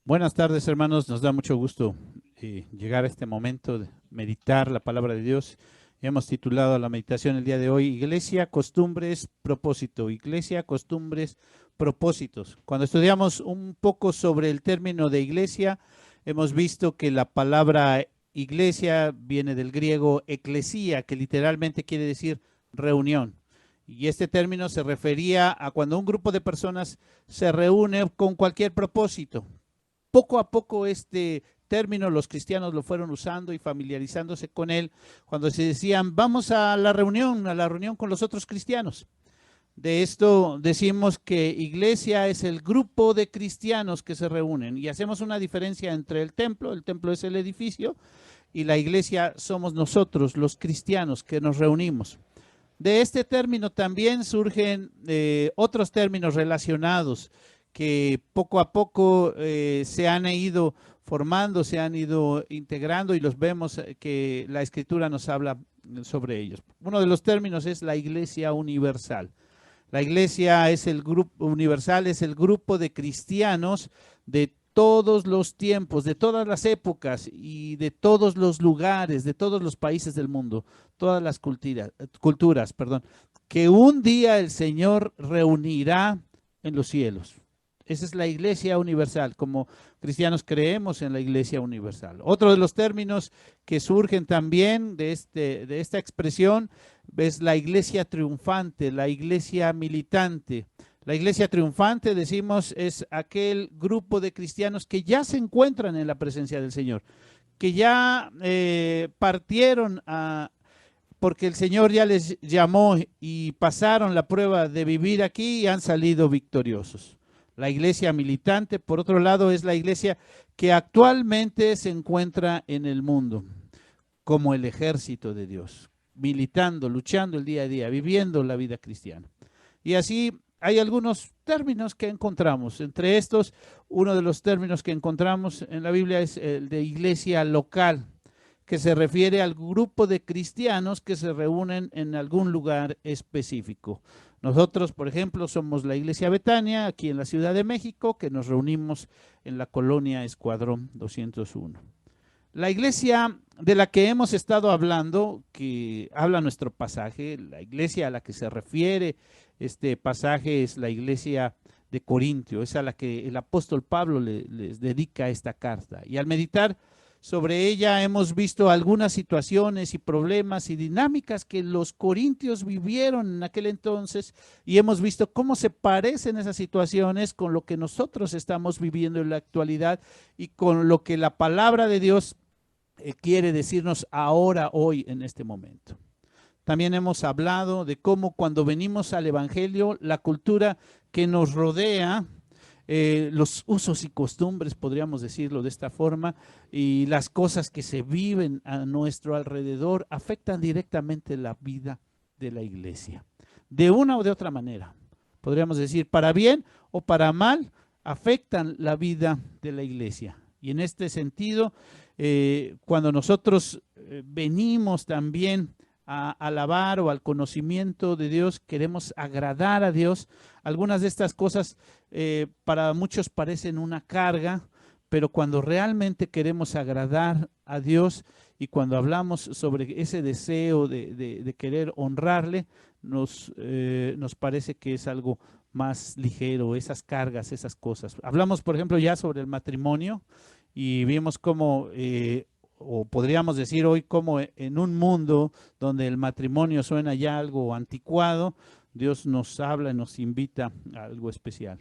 Buenas tardes, hermanos. Nos da mucho gusto llegar a este momento de meditar la palabra de Dios. Hemos titulado la meditación el día de hoy, Iglesia, Costumbres, Propósito. Iglesia, Costumbres, Propósitos. Cuando estudiamos un poco sobre el término de iglesia, hemos visto que la palabra iglesia viene del griego eclesía, que literalmente quiere decir reunión. Y este término se refería a cuando un grupo de personas se reúne con cualquier propósito. Poco a poco este término los cristianos lo fueron usando y familiarizándose con él cuando se decían, vamos a la reunión con los otros cristianos. De esto decimos que iglesia es el grupo de cristianos que se reúnen y hacemos una diferencia entre el templo es el edificio, y la iglesia somos nosotros, los cristianos que nos reunimos. De este término también surgen otros términos relacionados que poco a poco se han ido formando, se han ido integrando y los vemos que la Escritura nos habla sobre ellos. Uno de los términos es la Iglesia Universal. La Iglesia es el grupo universal, es el grupo de cristianos de todos los tiempos, de todas las épocas y de todos los lugares, de todos los países del mundo, todas las culturas, que un día el Señor reunirá en los cielos. Esa es la Iglesia Universal. Como cristianos creemos en la Iglesia Universal. Otro de los términos que surgen también de esta expresión es la Iglesia triunfante, la Iglesia militante. La Iglesia triunfante, decimos, es aquel grupo de cristianos que ya se encuentran en la presencia del Señor, que ya partieron porque el Señor ya les llamó y pasaron la prueba de vivir aquí y han salido victoriosos. La iglesia militante, por otro lado, es la iglesia que actualmente se encuentra en el mundo, como el ejército de Dios, militando, luchando el día a día, viviendo la vida cristiana. Y así hay algunos términos que encontramos. Entre estos, uno de los términos que encontramos en la Biblia es el de iglesia local, que se refiere al grupo de cristianos que se reúnen en algún lugar específico. Nosotros, por ejemplo, somos la Iglesia Betania, aquí en la Ciudad de México, que nos reunimos en la colonia Escuadrón 201. La iglesia de la que hemos estado hablando, que habla nuestro pasaje, la iglesia a la que se refiere este pasaje es la iglesia de Corintio, es a la que el apóstol Pablo les dedica esta carta. Y al meditar sobre ella hemos visto algunas situaciones y problemas y dinámicas que los corintios vivieron en aquel entonces y hemos visto cómo se parecen esas situaciones con lo que nosotros estamos viviendo en la actualidad y con lo que la palabra de Dios quiere decirnos ahora, hoy, en este momento. También hemos hablado de cómo cuando venimos al Evangelio, la cultura que nos rodea, los usos y costumbres, podríamos decirlo de esta forma, y las cosas que se viven a nuestro alrededor afectan directamente la vida de la iglesia. De una o de otra manera, podríamos decir, para bien o para mal, afectan la vida de la iglesia. Y en este sentido, cuando nosotros venimos también a alabar o al conocimiento de Dios, queremos agradar a Dios. Algunas de estas cosas para muchos parecen una carga, pero cuando realmente queremos agradar a Dios y cuando hablamos sobre ese deseo de querer honrarle, nos parece que es algo más ligero, esas cargas, esas cosas. Hablamos, por ejemplo, ya sobre el matrimonio y vimos cómo o podríamos decir hoy como en un mundo donde el matrimonio suena ya algo anticuado, Dios nos habla y nos invita a algo especial.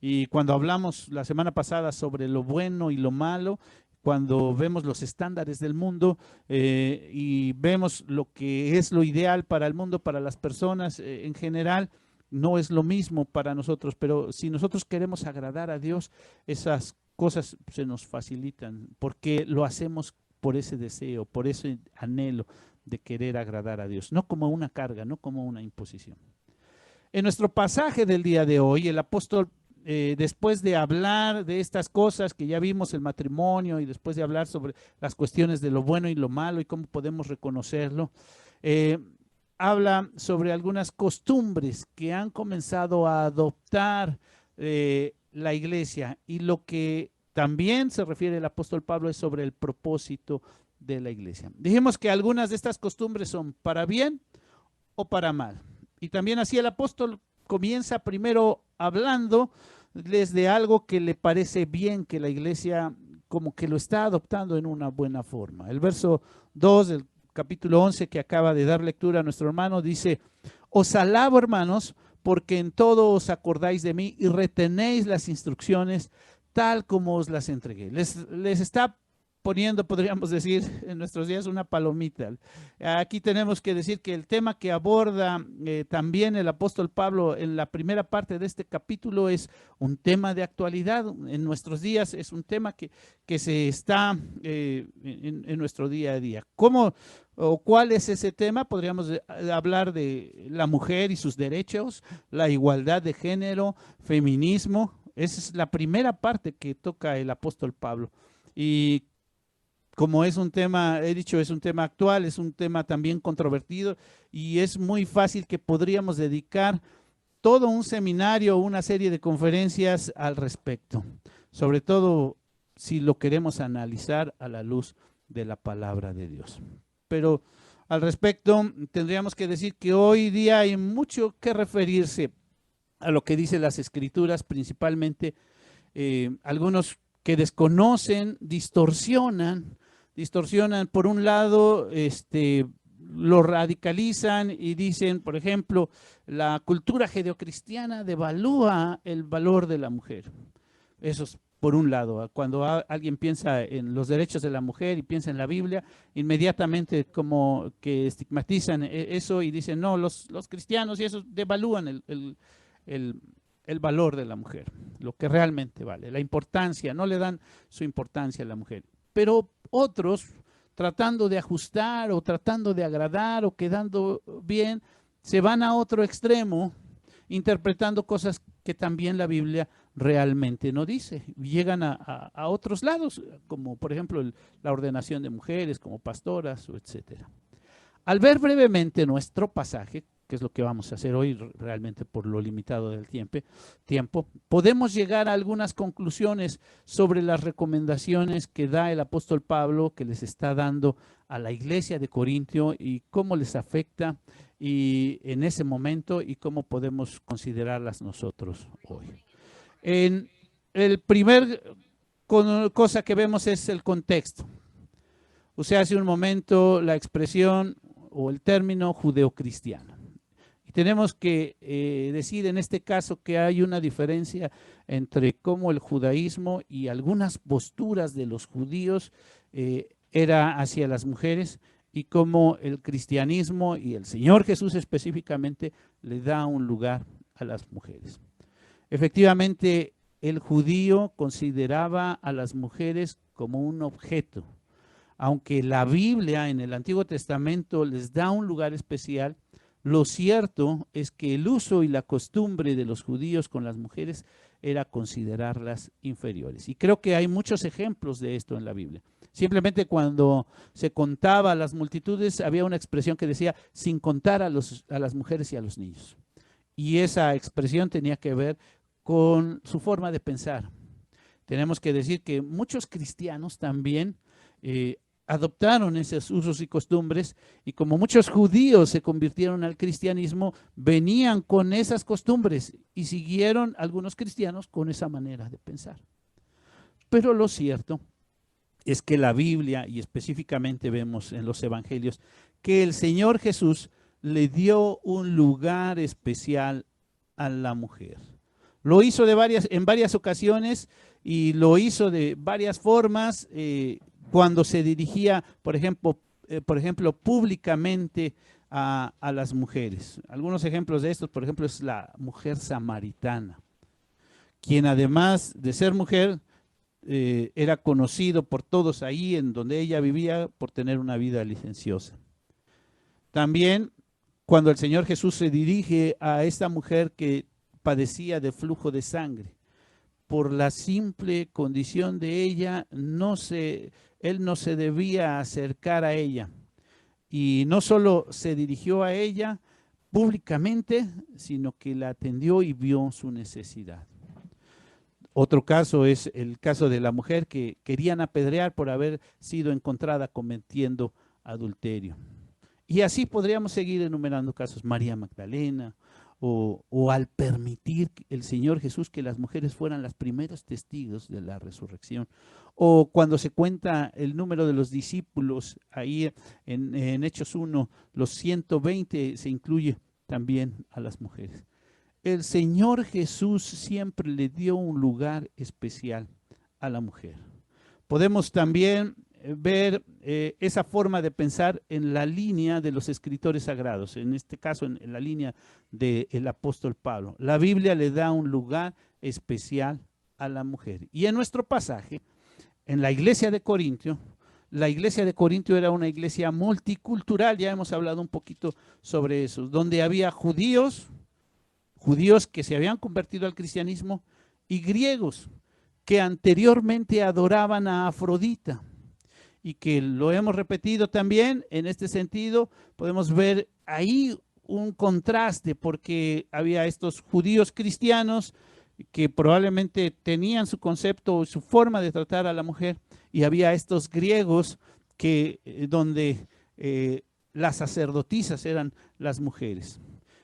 Y cuando hablamos la semana pasada sobre lo bueno y lo malo, cuando vemos los estándares del mundo y vemos lo que es lo ideal para el mundo, para las personas en general, no es lo mismo para nosotros, pero si nosotros queremos agradar a Dios, esas cosas se nos facilitan porque lo hacemos por ese deseo, por ese anhelo de querer agradar a Dios, no como una carga, no como una imposición. En nuestro pasaje del día de hoy, el apóstol, después de hablar de estas cosas que ya vimos, el matrimonio, y después de hablar sobre las cuestiones de lo bueno y lo malo y cómo podemos reconocerlo, habla sobre algunas costumbres que han comenzado a adoptar la iglesia y lo que también se refiere el apóstol Pablo es sobre el propósito de la iglesia. Dijimos que algunas de estas costumbres son para bien o para mal. Y también así el apóstol comienza primero hablando desde algo que le parece bien, que la iglesia como que lo está adoptando en una buena forma. El verso 2 del capítulo 11 que acaba de dar lectura a nuestro hermano dice: os alabo, hermanos, porque en todo os acordáis de mí y retenéis las instrucciones tal como os las entregué. Les está poniendo, podríamos decir, en nuestros días una palomita. Aquí tenemos que decir que el tema que aborda también el apóstol Pablo en la primera parte de este capítulo es un tema de actualidad. En nuestros días es un tema que se está en nuestro día a día. ¿Cómo o cuál es ese tema? Podríamos hablar de la mujer y sus derechos, la igualdad de género, feminismo. Esa es la primera parte que toca el apóstol Pablo. Y como es un tema, he dicho, es un tema actual, es un tema también controvertido y es muy fácil que podríamos dedicar todo un seminario, una serie de conferencias al respecto, sobre todo si lo queremos analizar a la luz de la palabra de Dios. Pero al respecto tendríamos que decir que hoy día hay mucho que referirse a lo que dicen las Escrituras, principalmente algunos que desconocen, distorsionan por un lado, lo radicalizan y dicen, por ejemplo, la cultura judeocristiana devalúa el valor de la mujer. Eso es por un lado. Cuando alguien piensa en los derechos de la mujer y piensa en la Biblia, inmediatamente como que estigmatizan eso y dicen, no, los cristianos y eso devalúan el valor de la mujer, lo que realmente vale, la importancia, no le dan su importancia a la mujer. Pero otros, tratando de ajustar o tratando de agradar o quedando bien, se van a otro extremo, interpretando cosas que también la Biblia realmente no dice. Llegan a otros lados, como por ejemplo la ordenación de mujeres como pastoras, etcétera. Al ver brevemente nuestro pasaje, que es lo que vamos a hacer hoy realmente por lo limitado del tiempo, podemos llegar a algunas conclusiones sobre las recomendaciones que da el apóstol Pablo, que les está dando a la iglesia de Corintio y cómo les afecta y en ese momento y cómo podemos considerarlas nosotros hoy. En el primer cosa que vemos es el contexto. Usé hace un momento la expresión o el término judeocristiano. Y tenemos que decir en este caso que hay una diferencia entre cómo el judaísmo y algunas posturas de los judíos era hacia las mujeres y cómo el cristianismo y el Señor Jesús específicamente le da un lugar a las mujeres. Efectivamente, el judío consideraba a las mujeres como un objeto. Aunque la Biblia en el Antiguo Testamento les da un lugar especial, lo cierto es que el uso y la costumbre de los judíos con las mujeres era considerarlas inferiores. Y creo que hay muchos ejemplos de esto en la Biblia. Simplemente cuando se contaba a las multitudes, había una expresión que decía, sin contar a las mujeres y a los niños. Y esa expresión tenía que ver con su forma de pensar. Tenemos que decir que muchos cristianos también adoptaron esos usos y costumbres y como muchos judíos se convirtieron al cristianismo, venían con esas costumbres y siguieron algunos cristianos con esa manera de pensar. Pero lo cierto es que la Biblia, y específicamente vemos en los evangelios, que el Señor Jesús le dio un lugar especial a la mujer. Lo hizo en varias ocasiones y lo hizo de varias formas cuando se dirigía, por ejemplo, públicamente a las mujeres. Algunos ejemplos de estos, por ejemplo, es la mujer samaritana, quien además de ser mujer, era conocido por todos ahí en donde ella vivía por tener una vida licenciosa. También cuando el Señor Jesús se dirige a esta mujer que padecía de flujo de sangre, por la simple condición de ella, él no se debía acercar a ella. Y no solo se dirigió a ella públicamente, sino que la atendió y vio su necesidad. Otro caso es el caso de la mujer que querían apedrear por haber sido encontrada cometiendo adulterio. Y así podríamos seguir enumerando casos. María Magdalena, o al permitir el Señor Jesús que las mujeres fueran las primeros testigos de la resurrección, o cuando se cuenta el número de los discípulos, ahí en Hechos 1, los 120 se incluye también a las mujeres. El Señor Jesús siempre le dio un lugar especial a la mujer. Podemos también ver esa forma de pensar en la línea de los escritores sagrados, en este caso en la línea del apóstol Pablo. La Biblia le da un lugar especial a la mujer. Y en nuestro pasaje, en la iglesia de Corintio, la iglesia de Corintio era una iglesia multicultural, ya hemos hablado un poquito sobre eso, donde había judíos que se habían convertido al cristianismo, y griegos que anteriormente adoraban a Afrodita, y que lo hemos repetido también en este sentido. Podemos ver ahí un contraste, porque había estos judíos cristianos que probablemente tenían su concepto, su forma de tratar a la mujer, y había estos griegos que donde las sacerdotisas eran las mujeres.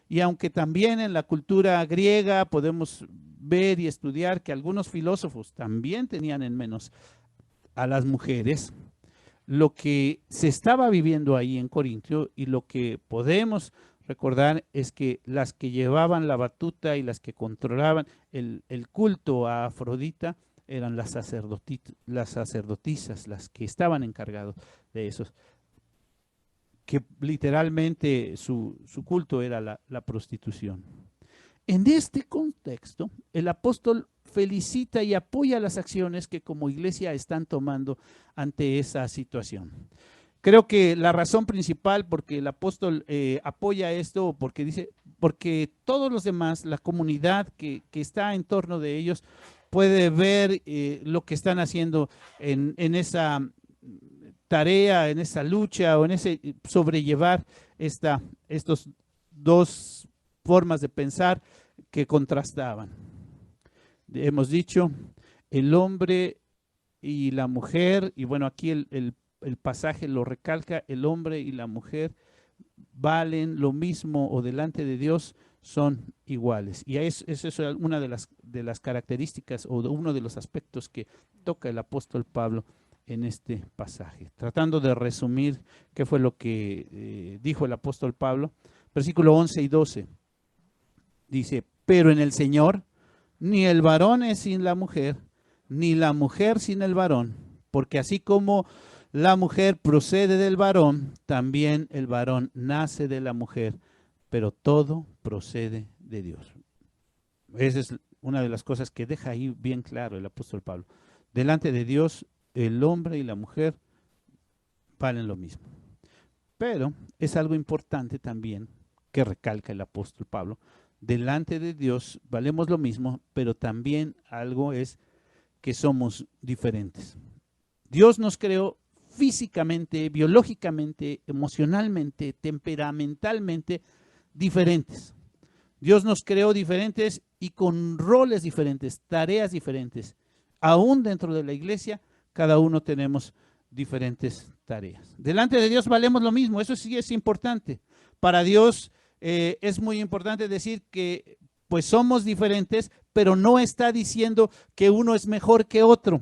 Y aunque también en la cultura griega podemos ver y estudiar que algunos filósofos también tenían en menos a las mujeres, lo que se estaba viviendo ahí en Corintio y lo que podemos recordar es que las que llevaban la batuta y las que controlaban el culto a Afrodita eran las sacerdotisas, las que estaban encargadas de eso, que literalmente su culto era la prostitución. En este contexto, el apóstol felicita y apoya las acciones que como iglesia están tomando ante esa situación. Creo que la razón principal porque el apóstol apoya esto, porque dice, porque todos los demás, la comunidad que está en torno de ellos, puede ver lo que están haciendo en esa tarea, en esa lucha o en ese sobrellevar estos dos formas de pensar que contrastaban. Hemos dicho el hombre y la mujer, y bueno, aquí el pasaje lo recalca, el hombre y la mujer valen lo mismo o delante de Dios son iguales. Y eso es una de las características o de uno de los aspectos que toca el apóstol Pablo en este pasaje. Tratando de resumir qué fue lo que dijo el apóstol Pablo, versículo 11 y 12, dice, pero en el Señor ni el varón es sin la mujer, ni la mujer sin el varón, porque así como la mujer procede del varón, también el varón nace de la mujer, pero todo procede de Dios. Esa es una de las cosas que deja ahí bien claro el apóstol Pablo. Delante de Dios, el hombre y la mujer valen lo mismo. Pero es algo importante también que recalca el apóstol Pablo. Delante de Dios valemos lo mismo, pero también algo es que somos diferentes. Dios nos creó físicamente, biológicamente, emocionalmente, temperamentalmente diferentes. Dios nos creó diferentes y con roles diferentes, tareas diferentes. Aún dentro de la iglesia, cada uno tenemos diferentes tareas. Delante de Dios valemos lo mismo, eso sí es importante. Para Dios es muy importante decir que pues somos diferentes, pero no está diciendo que uno es mejor que otro.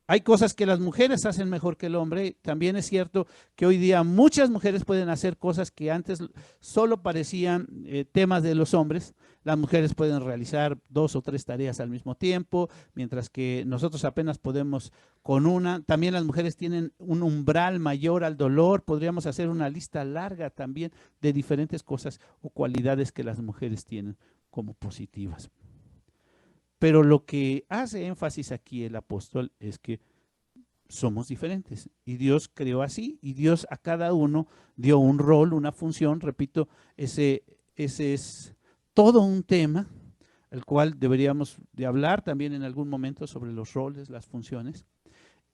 Hay cosas que las mujeres hacen mejor que el hombre. También es cierto que hoy día muchas mujeres pueden hacer cosas que antes solo parecían temas de los hombres. Las mujeres pueden realizar 2 o 3 tareas al mismo tiempo, mientras que nosotros apenas podemos con una. También las mujeres tienen un umbral mayor al dolor. Podríamos hacer una lista larga también de diferentes cosas o cualidades que las mujeres tienen como positivas. Pero lo que hace énfasis aquí el apóstol es que somos diferentes y Dios creó así y Dios a cada uno dio un rol, una función. Repito, ese es todo un tema, el cual deberíamos de hablar también en algún momento sobre los roles, las funciones.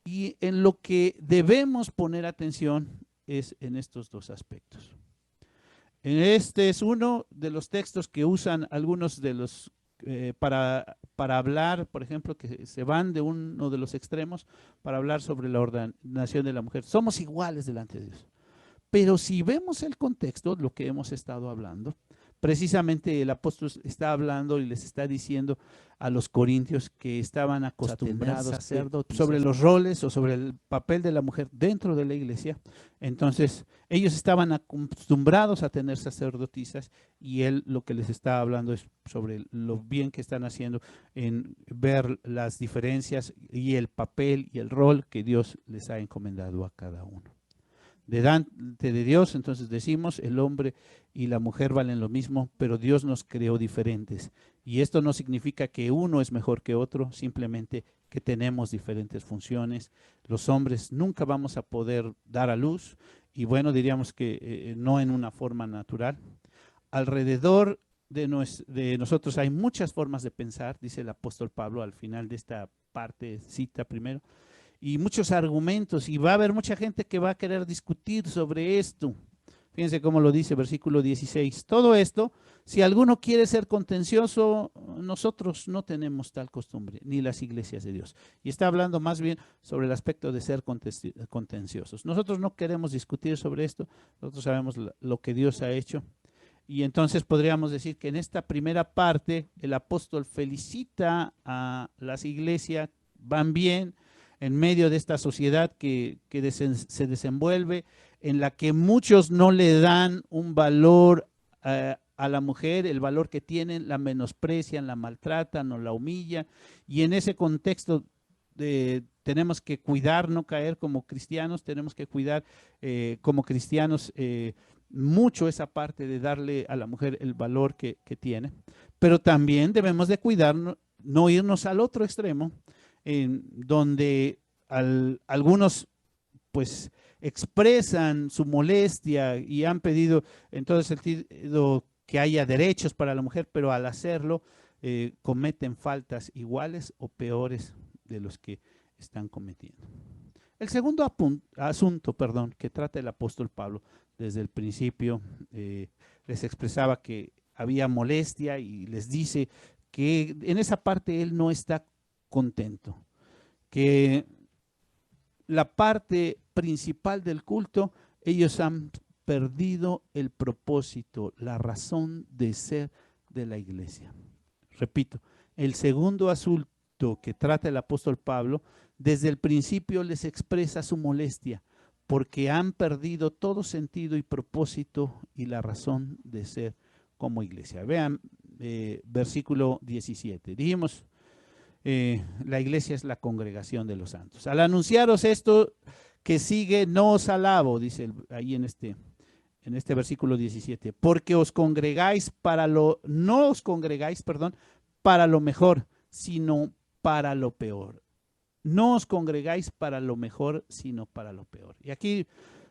Y en lo que debemos poner atención es en estos dos aspectos. Este es uno de los textos que usan algunos de los para hablar, por ejemplo, que se van de uno de los extremos para hablar sobre la ordenación de la mujer. Somos iguales delante de Dios. Pero si vemos el contexto, lo que hemos estado hablando, precisamente el apóstol está hablando y les está diciendo a los corintios que estaban acostumbrados sobre los roles o sobre el papel de la mujer dentro de la iglesia. Entonces, ellos estaban acostumbrados a tener sacerdotisas y él lo que les está hablando es sobre lo bien que están haciendo en ver las diferencias y el papel y el rol que Dios les ha encomendado a cada uno. Delante de Dios, entonces decimos, el hombre y la mujer valen lo mismo, pero Dios nos creó diferentes. Y esto no significa que uno es mejor que otro, simplemente que tenemos diferentes funciones. Los hombres nunca vamos a poder dar a luz, y bueno, diríamos que no en una forma natural. Alrededor de nosotros hay muchas formas de pensar, dice el apóstol Pablo al final de esta parte, cita primero, y muchos argumentos, y va a haber mucha gente que va a querer discutir sobre esto. Fíjense cómo lo dice versículo 16. Todo esto, si alguno quiere ser contencioso, nosotros no tenemos tal costumbre, ni las iglesias de Dios. Y está hablando más bien sobre el aspecto de ser contenciosos. Nosotros no queremos discutir sobre esto, nosotros sabemos lo que Dios ha hecho. Y entonces podríamos decir que en esta primera parte el apóstol felicita a las iglesias, van bien, en medio de esta sociedad que se desenvuelve, en la que muchos no le dan un valor a la mujer, el valor que tienen, la menosprecian, la maltratan o la humillan, y en ese contexto tenemos que cuidar, no caer como cristianos, tenemos que cuidar como cristianos mucho esa parte de darle a la mujer el valor que tiene, pero también debemos de cuidarnos, no irnos al otro extremo, en donde algunos pues expresan su molestia y han pedido en todo sentido que haya derechos para la mujer, pero al hacerlo cometen faltas iguales o peores de los que están cometiendo. El segundo asunto que trata el apóstol Pablo desde el principio, les expresaba que había molestia y les dice que en esa parte él no está contento, que la parte principal del culto, ellos han perdido el propósito, la razón de ser de la iglesia. Repito, el segundo asunto que trata el apóstol Pablo, desde el principio les expresa su molestia, porque han perdido todo sentido y propósito y la razón de ser como iglesia. Vean, versículo 17. Dijimos, la iglesia es la congregación de los santos. Al anunciaros esto que sigue, no os alabo, dice ahí en este versículo 17, porque os congregáis no os congregáis, para lo mejor, sino para lo peor. No os congregáis para lo mejor, sino para lo peor. Y aquí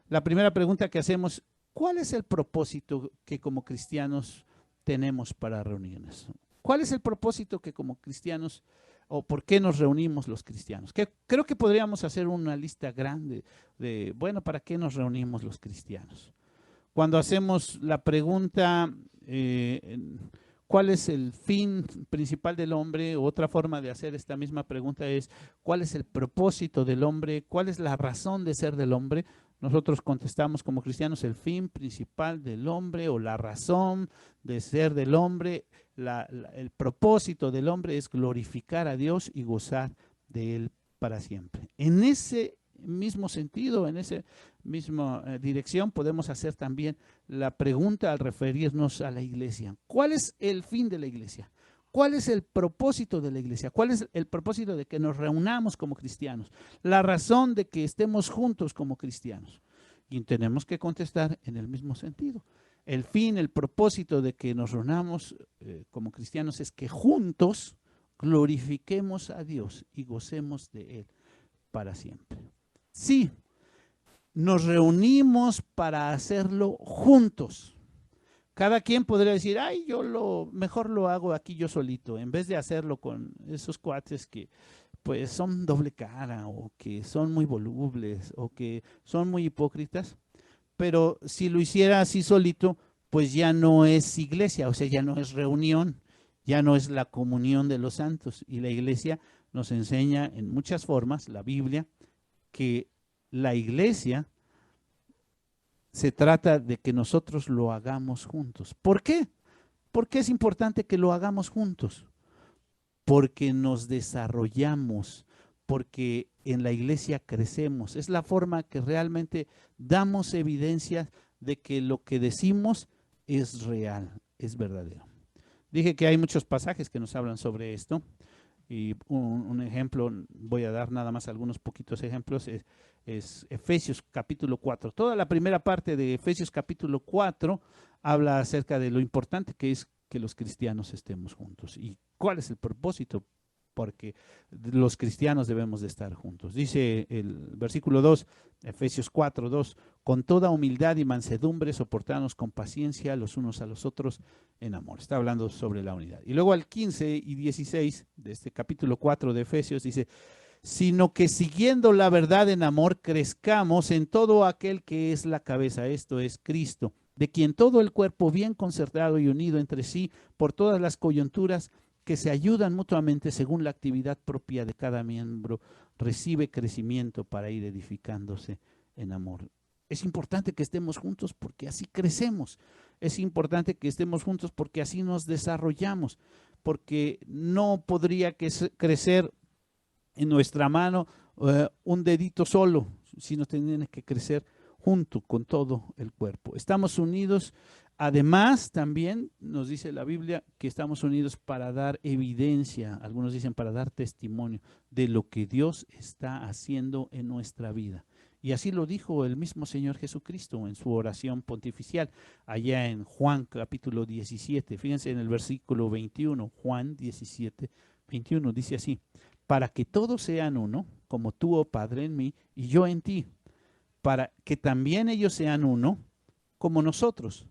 la primera pregunta que hacemos, ¿cuál es el propósito que como cristianos tenemos para reunirnos? ¿Cuál es el propósito que como cristianos, o por qué nos reunimos los cristianos? Creo que podríamos hacer una lista grande de, bueno, ¿para qué nos reunimos los cristianos? Cuando hacemos la pregunta, ¿cuál es el fin principal del hombre? Otra forma de hacer esta misma pregunta es, ¿cuál es el propósito del hombre? ¿Cuál es la razón de ser del hombre? Nosotros contestamos como cristianos, el fin principal del hombre o la razón de ser del hombre, el propósito del hombre es glorificar a Dios y gozar de Él para siempre. En ese mismo sentido, en esa misma dirección, podemos hacer también la pregunta al referirnos a la iglesia. ¿Cuál es el fin de la iglesia? ¿Cuál es el propósito de la iglesia? ¿Cuál es el propósito de que nos reunamos como cristianos? La razón de que estemos juntos como cristianos. Y tenemos que contestar en el mismo sentido. El fin, el propósito de que nos reunamos como cristianos es que juntos glorifiquemos a Dios y gocemos de Él para siempre. Sí, nos reunimos para hacerlo juntos. Cada quien podría decir, ay, yo mejor lo hago aquí yo solito, en vez de hacerlo con esos cuates que pues son doble cara o que son muy volubles o que son muy hipócritas. Pero si lo hiciera así solito, pues ya no es iglesia, o sea, ya no es reunión. ya no es la comunión de los santos. Y la iglesia nos enseña en muchas formas, la Biblia, que la iglesia se trata de que nosotros lo hagamos juntos. ¿Por qué? ¿Por qué es importante que lo hagamos juntos? Porque nos desarrollamos, porque en la iglesia crecemos. Es la forma que realmente damos evidencia de que lo que decimos es real, es verdadero. Dije que hay muchos pasajes que nos hablan sobre esto. Y un ejemplo, voy a dar nada más algunos poquitos ejemplos, es Efesios capítulo 4. Toda la primera parte de Efesios capítulo 4 habla acerca de lo importante que es que los cristianos estemos juntos. ¿Y cuál es el propósito? Porque los cristianos debemos de estar juntos. Dice el versículo 2, Efesios 4, 2, con toda humildad y mansedumbre soportarnos con paciencia los unos a los otros en amor. Está hablando sobre la unidad. Y luego al 15 y 16 de este capítulo 4 de Efesios dice, sino que siguiendo la verdad en amor crezcamos en todo aquel que es la cabeza, esto es Cristo, de quien todo el cuerpo bien concertado y unido entre sí por todas las coyunturas que se ayudan mutuamente según la actividad propia de cada miembro, recibe crecimiento para ir edificándose en amor. Es importante que estemos juntos porque así crecemos. Es importante que estemos juntos porque así nos desarrollamos, porque no podría crecer en nuestra mano un dedito solo, sino tiene que crecer junto con todo el cuerpo. Estamos unidos. Además, también nos dice la Biblia que estamos unidos para dar evidencia, algunos dicen para dar testimonio de lo que Dios está haciendo en nuestra vida. Y así lo dijo el mismo Señor Jesucristo en su oración pontificial, allá en Juan capítulo 17. Fíjense en el versículo 21, Juan 17, 21, dice así, para que todos sean uno, como tú, oh Padre, en mí y yo en ti, para que también ellos sean uno, como nosotros,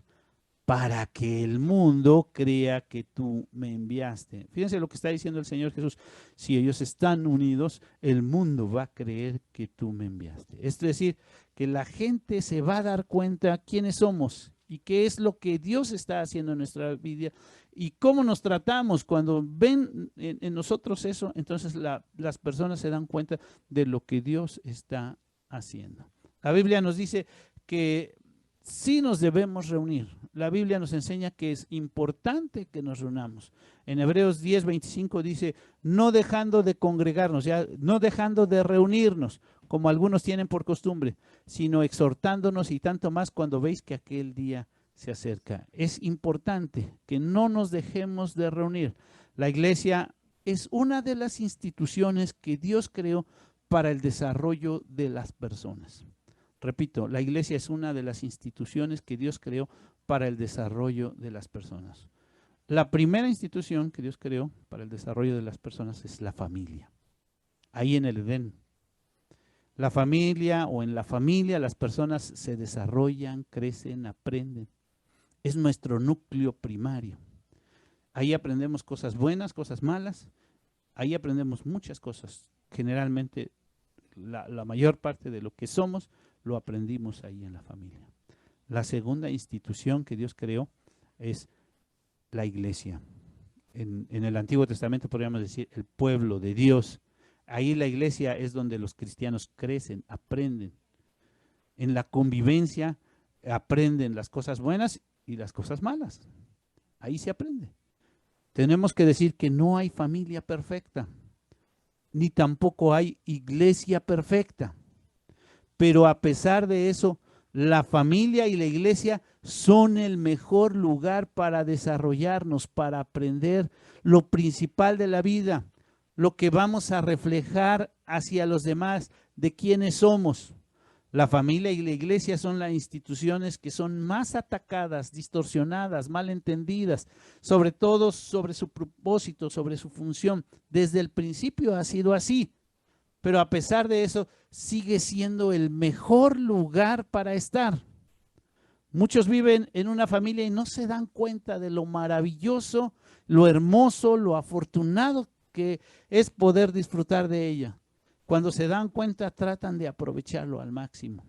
para que el mundo crea que tú me enviaste. Fíjense lo que está diciendo el Señor Jesús. Si ellos están unidos, el mundo va a creer que tú me enviaste. Es decir, que la gente se va a dar cuenta quiénes somos y qué es lo que Dios está haciendo en nuestra vida y cómo nos tratamos. Cuando ven en nosotros eso, entonces las personas se dan cuenta de lo que Dios está haciendo. La Biblia nos dice que sí nos debemos reunir. La Biblia nos enseña que es importante que nos reunamos. En Hebreos 10:25 dice, no dejando de congregarnos, ya, no dejando de reunirnos, como algunos tienen por costumbre, sino exhortándonos y tanto más cuando veis que aquel día se acerca. Es importante que no nos dejemos de reunir. La iglesia es una de las instituciones que Dios creó para el desarrollo de las personas. Repito, la iglesia es una de las instituciones que Dios creó para el desarrollo de las personas. La primera institución que Dios creó para el desarrollo de las personas es la familia. Ahí en el Edén. La familia o en la familia las personas se desarrollan, crecen, aprenden. Es nuestro núcleo primario. Ahí aprendemos cosas buenas, cosas malas. Ahí aprendemos muchas cosas. Generalmente la mayor parte de lo que somos lo aprendimos ahí en la familia. La segunda institución que Dios creó es la iglesia. En el Antiguo Testamento podríamos decir el pueblo de Dios. Ahí la iglesia es donde los cristianos crecen, aprenden. En la convivencia aprenden las cosas buenas y las cosas malas. Ahí se aprende. Tenemos que decir que no hay familia perfecta, ni tampoco hay iglesia perfecta. Pero a pesar de eso, la familia y la iglesia son el mejor lugar para desarrollarnos, para aprender lo principal de la vida, lo que vamos a reflejar hacia los demás, de quiénes somos. La familia y la iglesia son las instituciones que son más atacadas, distorsionadas, malentendidas, sobre todo sobre su propósito, sobre su función. Desde el principio ha sido así. Pero a pesar de eso, sigue siendo el mejor lugar para estar. Muchos viven en una familia y no se dan cuenta de lo maravilloso, lo hermoso, lo afortunado que es poder disfrutar de ella. Cuando se dan cuenta, tratan de aprovecharlo al máximo.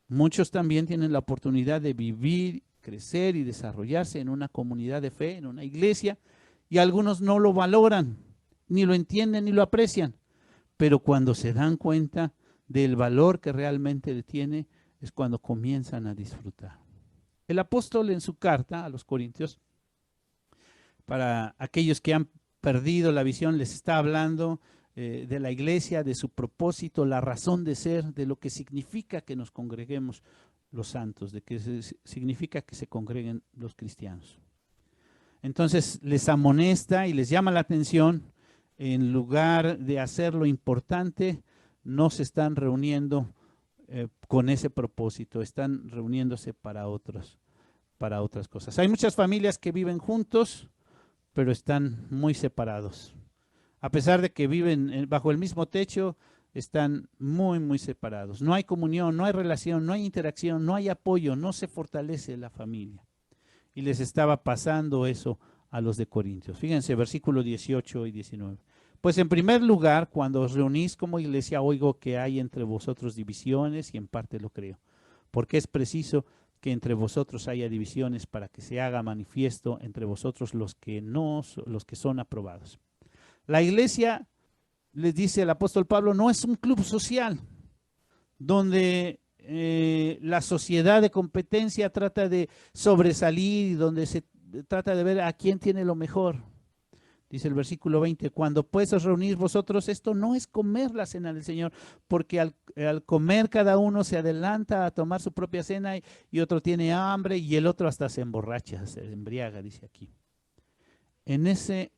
Muchos también tienen la oportunidad de vivir, crecer y desarrollarse en una comunidad de fe, en una iglesia, y algunos no lo valoran, ni lo entienden, ni lo aprecian. Pero cuando se dan cuenta del valor que realmente tiene, es cuando comienzan a disfrutar. El apóstol en su carta a los Corintios, para aquellos que han perdido la visión, les está hablando de la iglesia, de su propósito, la razón de ser, de lo que significa que nos congreguemos los santos, de que significa que se congreguen los cristianos. Entonces les amonesta y les llama la atención, en lugar de hacer lo importante, no se están reuniendo con ese propósito, están reuniéndose para otras cosas. Hay muchas familias que viven juntos, pero están muy separados. A pesar de que viven bajo el mismo techo, están muy, muy separados. No hay comunión, no hay relación, no hay interacción, no hay apoyo, no se fortalece la familia. Y les estaba pasando eso a los de Corintios. Fíjense, versículos 18 y 19. Pues en primer lugar, cuando os reunís como iglesia, oigo que hay entre vosotros divisiones, y en parte lo creo, porque es preciso que entre vosotros haya divisiones para que se haga manifiesto entre vosotros los que son aprobados. La iglesia, les dice el apóstol Pablo, no es un club social donde la sociedad de competencia trata de sobresalir y donde se trata de ver a quién tiene lo mejor. Dice el versículo 20, cuando pues os reunís vosotros, esto no es comer la cena del Señor, porque al comer cada uno se adelanta a tomar su propia cena y otro tiene hambre y el otro hasta se emborracha, se embriaga, dice aquí. En ese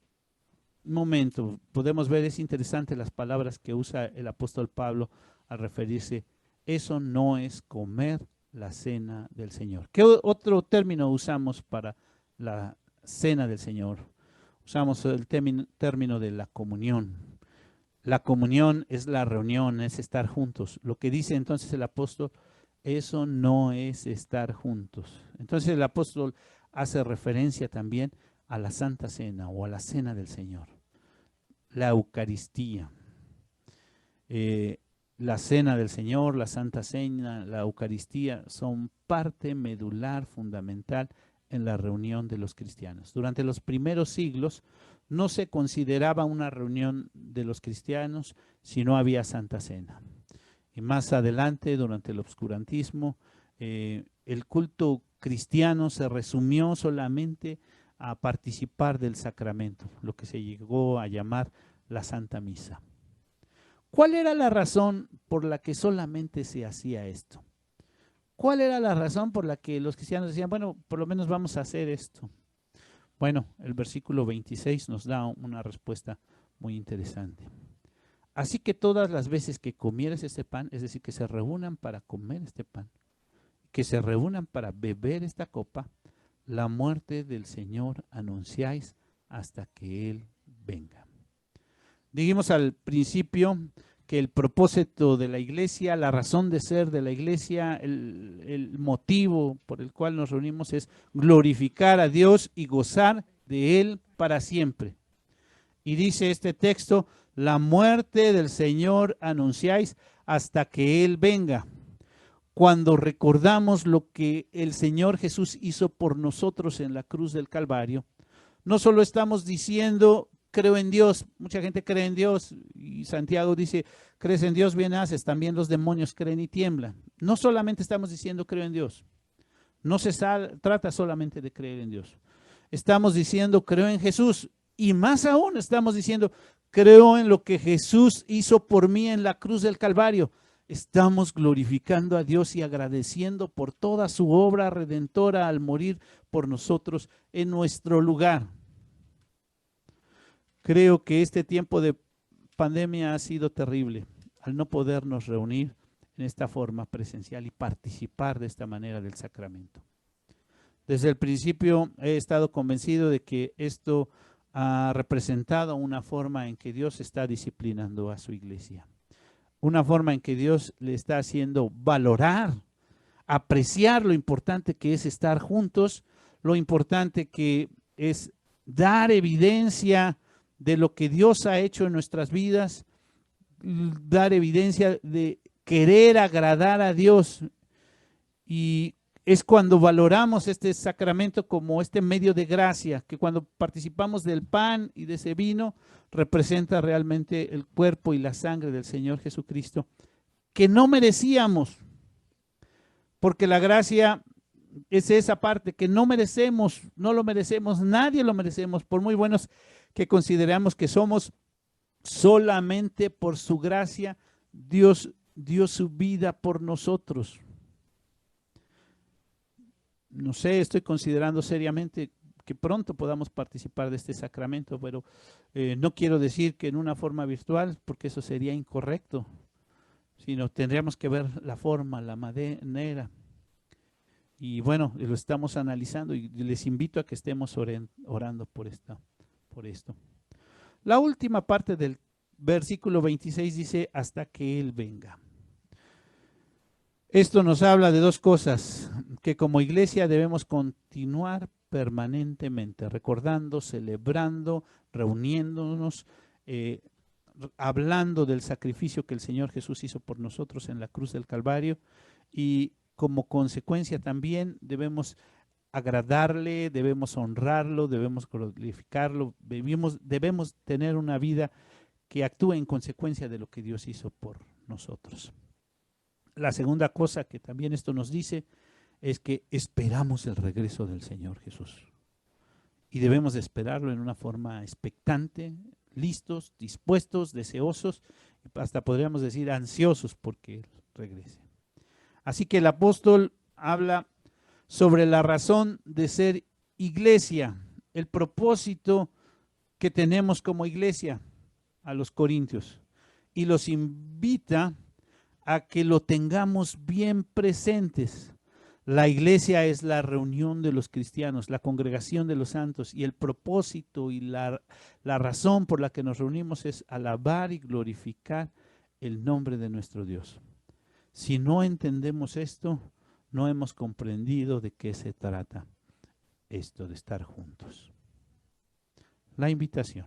momento podemos ver, es interesante las palabras que usa el apóstol Pablo al referirse, eso no es comer la cena del Señor. ¿Qué otro término usamos para la cena del Señor? Usamos el término de la comunión. La comunión es la reunión, es estar juntos. Lo que dice entonces el apóstol, eso no es estar juntos. Entonces el apóstol hace referencia también a la Santa Cena o a la Cena del Señor. La Eucaristía. La Cena del Señor, la Santa Cena, la Eucaristía son parte medular, fundamental en la reunión de los cristianos. Durante los primeros siglos no se consideraba una reunión de los cristianos si no había Santa Cena. Y más adelante, durante el obscurantismo, el culto cristiano se resumió solamente a participar del sacramento, lo que se llegó a llamar la Santa Misa. ¿Cuál era la razón por la que solamente se hacía esto? ¿Cuál era la razón por la que los cristianos decían, bueno, por lo menos vamos a hacer esto? Bueno, el versículo 26 nos da una respuesta muy interesante. Así que todas las veces que comieres este pan, es decir, que se reúnan para comer este pan, que se reúnan para beber esta copa, la muerte del Señor anunciáis hasta que Él venga. Dijimos al principio que el propósito de la iglesia, la razón de ser de la iglesia, el motivo por el cual nos reunimos es glorificar a Dios y gozar de Él para siempre. Y dice este texto, la muerte del Señor anunciáis hasta que Él venga. Cuando recordamos lo que el Señor Jesús hizo por nosotros en la cruz del Calvario, no solo estamos diciendo creo en Dios, mucha gente cree en Dios y Santiago dice, crees en Dios, bien haces, también los demonios creen y tiemblan. No solamente estamos diciendo creo en Dios, no se trata solamente de creer en Dios. Estamos diciendo creo en Jesús y más aún estamos diciendo creo en lo que Jesús hizo por mí en la cruz del Calvario. Estamos glorificando a Dios y agradeciendo por toda su obra redentora al morir por nosotros en nuestro lugar. Creo que este tiempo de pandemia ha sido terrible al no podernos reunir en esta forma presencial y participar de esta manera del sacramento. Desde el principio he estado convencido de que esto ha representado una forma en que Dios está disciplinando a su iglesia. Una forma en que Dios le está haciendo valorar, apreciar lo importante que es estar juntos, lo importante que es dar evidencia de lo que Dios ha hecho en nuestras vidas, dar evidencia de querer agradar a Dios. Y es cuando valoramos este sacramento como este medio de gracia, que cuando participamos del pan y de ese vino, representa realmente el cuerpo y la sangre del Señor Jesucristo, que no merecíamos, porque la gracia es esa parte que no merecemos, no lo merecemos, nadie lo merecemos, por muy buenos que consideramos que somos, solamente por su gracia Dios dio su vida por nosotros. No sé, estoy considerando seriamente que pronto podamos participar de este sacramento, pero no quiero decir que en una forma virtual, porque eso sería incorrecto, sino tendríamos que ver la forma, la manera. Y bueno, lo estamos analizando y les invito a que estemos orando por esto. La última parte del versículo 26 dice, hasta que Él venga. Esto nos habla de dos cosas, que como iglesia debemos continuar permanentemente, recordando, celebrando, reuniéndonos, hablando del sacrificio que el Señor Jesús hizo por nosotros en la cruz del Calvario, y como consecuencia también debemos agradarle, debemos honrarlo, debemos glorificarlo, debemos tener una vida que actúe en consecuencia de lo que Dios hizo por nosotros. La segunda cosa que también esto nos dice es que esperamos el regreso del Señor Jesús. Y debemos de esperarlo en una forma expectante, listos, dispuestos, deseosos, hasta podríamos decir ansiosos porque Él regrese. Así que el apóstol habla sobre la razón de ser iglesia, el propósito que tenemos como iglesia a los corintios, y los invita a que lo tengamos bien presentes. La iglesia es la reunión de los cristianos, la congregación de los santos, y el propósito y la razón por la que nos reunimos es alabar y glorificar el nombre de nuestro Dios. Si no entendemos esto, no hemos comprendido de qué se trata esto de estar juntos. La invitación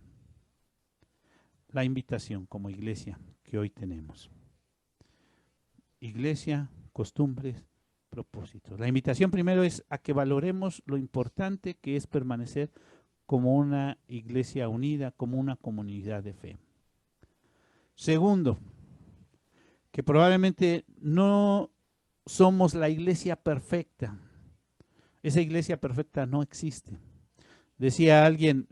como iglesia que hoy tenemos. Iglesia, costumbres, propósitos. La invitación primero es a que valoremos lo importante que es permanecer como una iglesia unida, como una comunidad de fe. Segundo, que probablemente no somos la iglesia perfecta. Esa iglesia perfecta no existe. Decía alguien,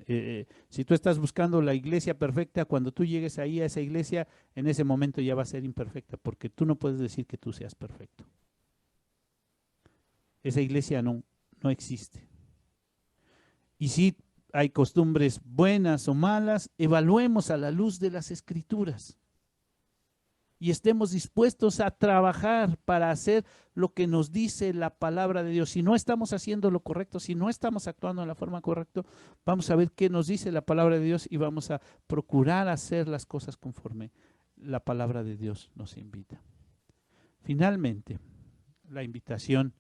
si tú estás buscando la iglesia perfecta, cuando tú llegues ahí a esa iglesia, en ese momento ya va a ser imperfecta, porque tú no puedes decir que tú seas perfecto. Esa iglesia no existe. Y si hay costumbres buenas o malas, evaluemos a la luz de las Escrituras. Y estemos dispuestos a trabajar para hacer lo que nos dice la palabra de Dios. Si no estamos haciendo lo correcto, si no estamos actuando de la forma correcta, vamos a ver qué nos dice la palabra de Dios y vamos a procurar hacer las cosas conforme la palabra de Dios nos invita. Finalmente, la invitación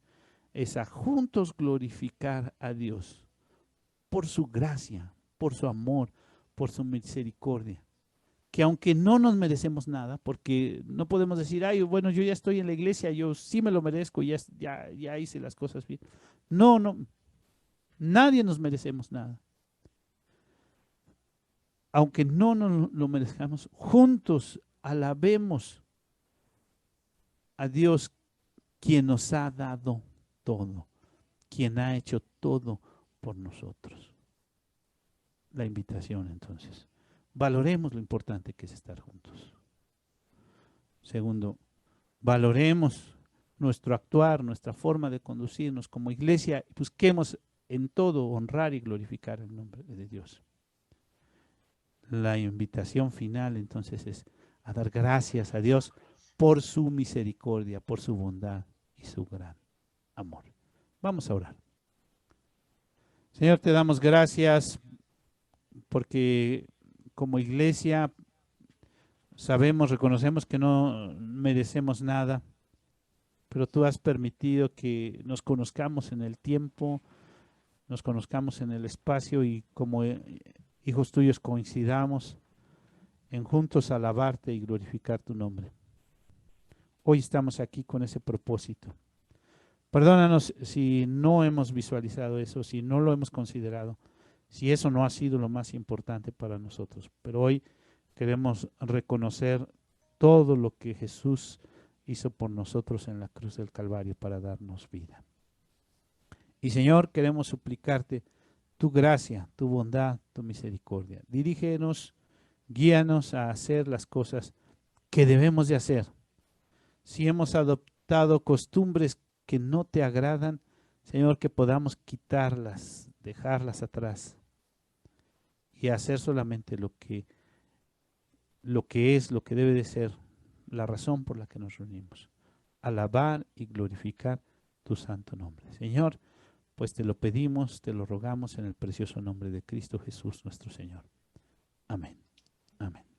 es a juntos glorificar a Dios por su gracia, por su amor, por su misericordia. Que aunque no nos merecemos nada, porque no podemos decir, ay, bueno, yo ya estoy en la iglesia, yo sí me lo merezco, ya hice las cosas bien. No, nadie nos merecemos nada. Aunque no nos lo merezcamos, juntos alabemos a Dios, quien nos ha dado todo, quien ha hecho todo por nosotros. La invitación, entonces. Valoremos lo importante que es estar juntos. Segundo, valoremos nuestro actuar, nuestra forma de conducirnos como iglesia, y busquemos en todo honrar y glorificar el nombre de Dios. La invitación final entonces es a dar gracias a Dios por su misericordia, por su bondad y su gran amor. Vamos a orar. Señor, te damos gracias porque como iglesia sabemos, reconocemos que no merecemos nada, pero tú has permitido que nos conozcamos en el tiempo, nos conozcamos en el espacio y como hijos tuyos coincidamos en juntos alabarte y glorificar tu nombre. Hoy estamos aquí con ese propósito, Perdónanos si no hemos visualizado eso, si no lo hemos considerado, si eso no ha sido lo más importante para nosotros. Pero hoy queremos reconocer todo lo que Jesús hizo por nosotros en la cruz del Calvario para darnos vida. Y Señor, queremos suplicarte tu gracia, tu bondad, tu misericordia. Dirígenos, guíanos a hacer las cosas que debemos de hacer. Si hemos adoptado costumbres que no te agradan, Señor, que podamos quitarlas, dejarlas atrás y hacer solamente lo que debe de ser la razón por la que nos reunimos. Alabar y glorificar tu santo nombre. Señor, pues te lo pedimos, te lo rogamos en el precioso nombre de Cristo Jesús nuestro Señor. Amén. Amén.